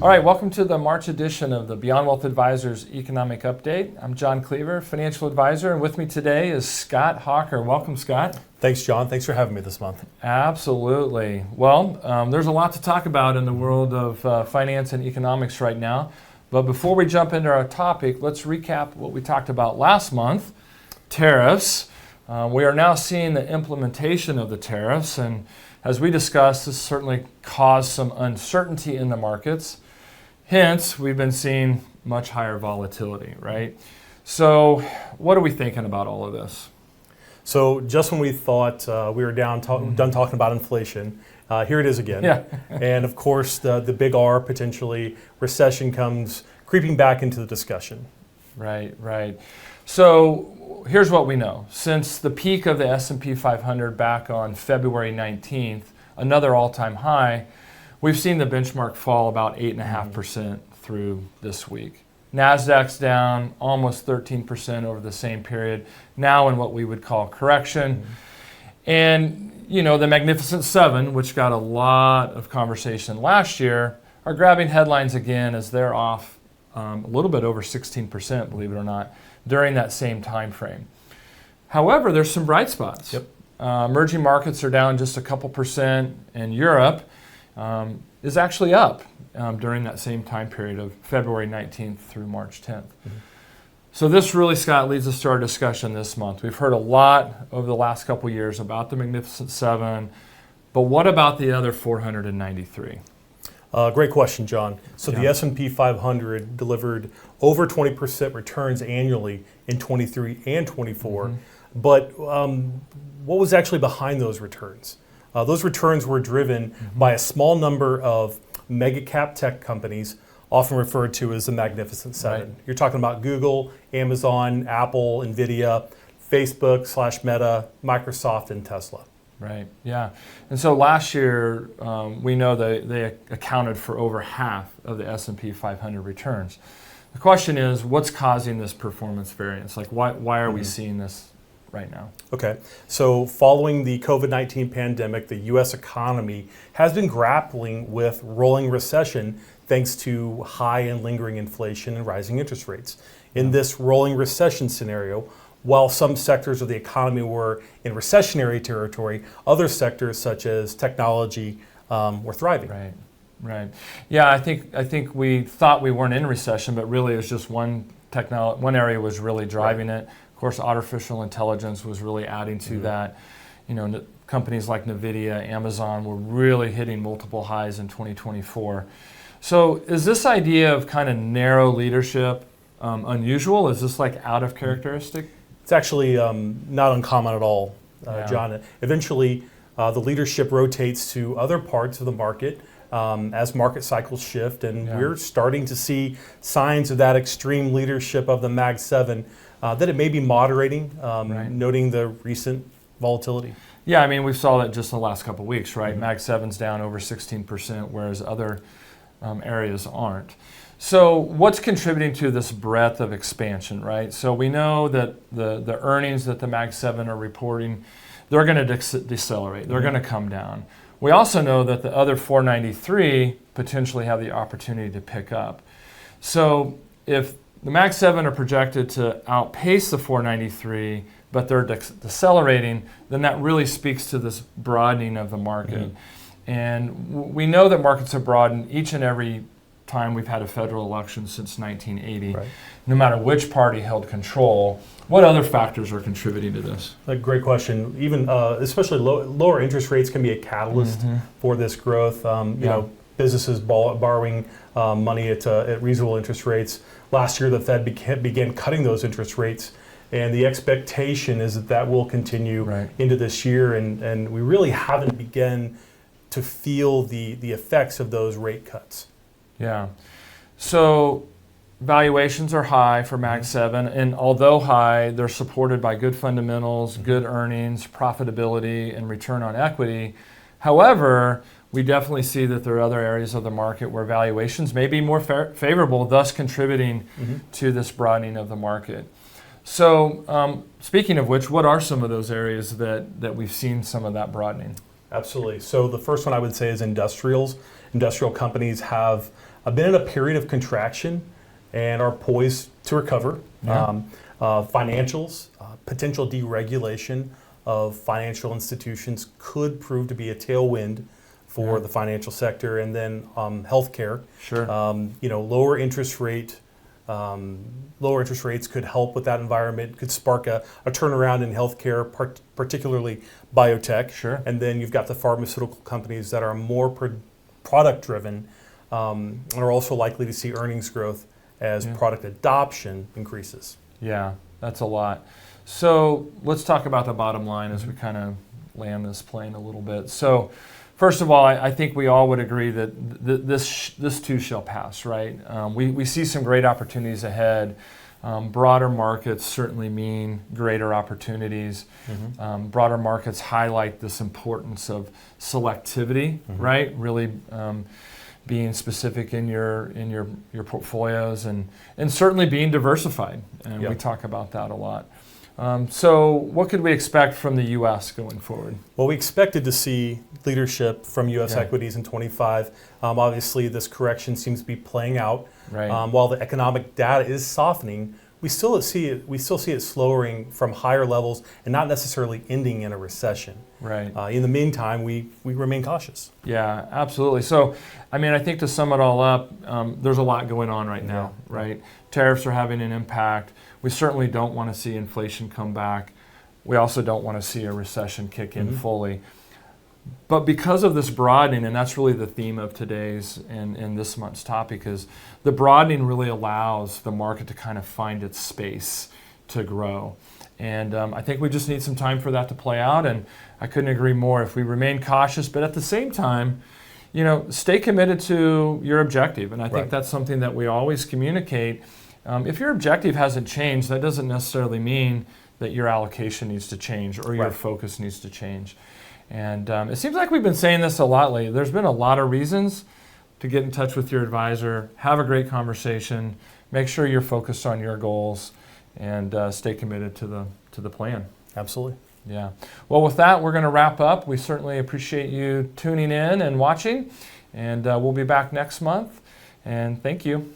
All right, welcome to the March edition of the Beyond Wealth Advisors Economic Update. I'm John Cleaver, financial advisor, and with me today is Scott Hawker. Welcome, Scott. Thanks, John. Thanks for having me this month. Absolutely. Well, there's a lot to talk about in the world of finance and economics right now. But before we jump into our topic, let's recap what we talked about last month, tariffs. We are now seeing the implementation of the tariffs, and as we discussed, this certainly caused some uncertainty in the markets. Hence, we've been seeing much higher volatility, right? So what are we thinking about all of this? So just when we thought we were done talking about inflation, here it is again. Yeah. And of course, the big R, potentially, recession comes creeping back into the discussion. Right. So here's what we know. Since the peak of the S&P 500 back on February 19th, another all-time high, we've seen the benchmark fall about 8.5% through this week. NASDAQ's down almost 13% over the same period, now in what we would call correction. And, you know, the Magnificent Seven, which got a lot of conversation last year, are grabbing headlines again as they're off a little bit over 16%, believe it or not, during that same time frame. However, there's some bright spots. Yep. Emerging markets are down just a couple percent, and Europe is actually up during that same time period of February 19th through March 10th. So this really, Scott, leads us to our discussion this month. We've heard a lot over the last couple years about the Magnificent Seven, but what about the other 493? Great question, John. So the S&P 500 delivered over 20% returns annually in 23 and 24. But what was actually behind those returns? Those returns were driven by a small number of mega cap tech companies, often referred to as the Magnificent Seven. Right. You're talking about Google, Amazon, Apple, NVIDIA, Facebook/Meta, Microsoft, and Tesla. Right, yeah. And so last year, we know that they accounted for over half of the S&P 500 returns. The question is, what's causing this performance variance? Like, why are we seeing this right now? Okay, so following the COVID-19 pandemic, the U.S. economy has been grappling with rolling recession thanks to high and lingering inflation and rising interest rates. In this rolling recession scenario, while some sectors of the economy were in recessionary territory, other sectors such as technology were thriving. Right. Yeah, I think we thought we weren't in recession, but really it was just one area was really driving it. Of course, artificial intelligence was really adding to that. You know, companies like NVIDIA, Amazon were really hitting multiple highs in 2024. So is this idea of kind of narrow leadership unusual? Is this like out of characteristic? It's actually not uncommon at all, John. Eventually, the leadership rotates to other parts of the market as market cycles shift, and we're starting to see signs of that extreme leadership of the Mag 7 that it may be moderating, noting the recent volatility. Yeah, I mean, we saw that just in the last couple of weeks, right? Mag 7's down over 16%, whereas other areas aren't. So what's contributing to this breadth of expansion, right? So we know that the earnings that the Mag 7 are reporting, they're going to decelerate. They're going to come down. We also know that the other 493 potentially have the opportunity to pick up. So if the Mag 7 are projected to outpace the 493, but they're decelerating, then that really speaks to this broadening of the market. And we know that markets have broadened each and every time we've had a federal election since 1980, no matter which party held control. What other factors are contributing to this? A great question. Even especially lower interest rates can be a catalyst for this growth. You know, businesses borrowing money at reasonable interest rates. Last year, the Fed began cutting those interest rates, and the expectation is that will continue into this year, and we really haven't begun to feel the effects of those rate cuts. Yeah. So valuations are high for Mag 7, and although high, they're supported by good fundamentals, good earnings, profitability, and return on equity. However, we definitely see that there are other areas of the market where valuations may be more favorable, thus contributing to this broadening of the market. So speaking of which, what are some of those areas that we've seen some of that broadening? Absolutely. So the first one I would say is industrials. Industrial companies have been in a period of contraction and are poised to recover. Yeah. Financials, potential deregulation of financial institutions could prove to be a tailwind for the financial sector, and then healthcare. Sure. Lower interest rates could help with that environment, could spark a turnaround in healthcare, particularly biotech. Sure. And then you've got the pharmaceutical companies that are more product driven and are also likely to see earnings growth as product adoption increases. Yeah, that's a lot. So let's talk about the bottom line as we kind of land this plane a little bit. So first of all, I think we all would agree that this too shall pass, right? We see some great opportunities ahead. Broader markets certainly mean greater opportunities. Broader markets highlight this importance of selectivity, right? Really being specific in your portfolios and certainly being diversified. And we talk about that a lot. So what could we expect from the U.S. going forward? Well, we expected to see leadership from U.S. equities in 25. Obviously, this correction seems to be playing out. Right. While the economic data is softening, we still see it slowing from higher levels and not necessarily ending in a recession. Right. In the meantime, we remain cautious. Yeah, absolutely. So, I think to sum it all up, there's a lot going on right now, right? Tariffs are having an impact. We certainly don't want to see inflation come back. We also don't want to see a recession kick in fully. But because of this broadening, and that's really the theme of today's and this month's topic, is the broadening really allows the market to kind of find its space to grow. And I think we just need some time for that to play out, and I couldn't agree more. If we remain cautious, but at the same time, stay committed to your objective. And I think that's something that we always communicate. If your objective hasn't changed, that doesn't necessarily mean that your allocation needs to change or your focus needs to change. And it seems like we've been saying this a lot lately. There's been a lot of reasons to get in touch with your advisor, have a great conversation, make sure you're focused on your goals, and stay committed to the plan. Absolutely. Yeah. Well, with that, we're going to wrap up. We certainly appreciate you tuning in and watching, and we'll be back next month. And thank you.